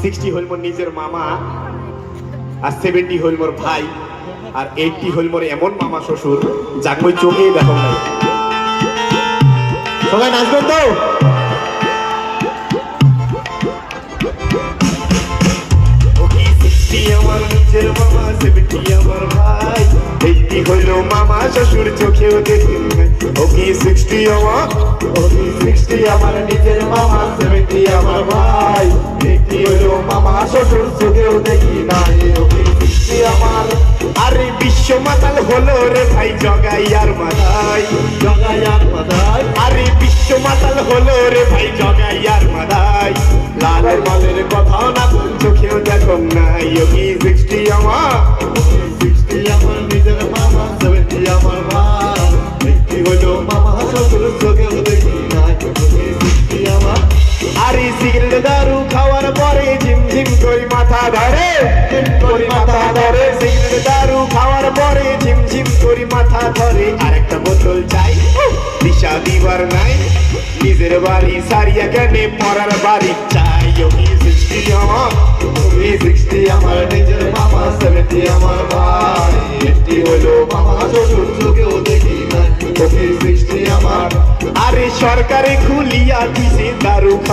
60 হল মোর নিজের মামা, আর 70 হল মোর ভাই, আর 80 হল মোর এমন মামা শ্বশুর যাক মই চোখেই দেখো নাই। সবাই নাচবেন তো? ওকে 60 আমার নিজের মামা, 70 আমার ভাই, 80 হইল মামা শ্বশুর চোখেও দেখি নাই। ওকে 60 আমার, ওকে 60 আমার নিজের মামা, 70 আমার ভাই, 80 হইল মামা শ্বশুর চোখেও দেখি নাই। ওকে 60 আমার, আরে বিশ্ব মাতাল হলো রে ভাই জগাই আর মাদাই, জগাই আর মাদাই, আরে বিশ্ব মাতাল হলো রে ভাই জগাই আর মাদাই, লালের মালের কথা না চোখেও দেখো নাই। ওকে 60 আমার, 60 আমার নিজের মামা, 70 আমার ভাই, 80 হইল মামা শ্বশুর চোখেও দেখি নাই। ওকে 60 আমার, আরে সিগারেট দারু খাওয়ার পরে ঝিমঝিম করি মাথা ধরে, করি মাথা ধরে, সিগারেট দারু খাওয়ার পরে ঝিমঝিম করি মাথা ধরে, আরেকটা বোতল চাই দিশা দিবার নাই, নিজের বাড়ি সারিয়া কেনে পরার বাড়ি চাই। ওকে 60 আমার, ওকে 60 আমার নিজের মামা, 70 আমার ভাই, 80 হলো মামা শ্বশুর চোখেও দেখি নাই। ওকে 60 আমার, আরে সরকারে খুলিয়া দিছে দারু খাওয়া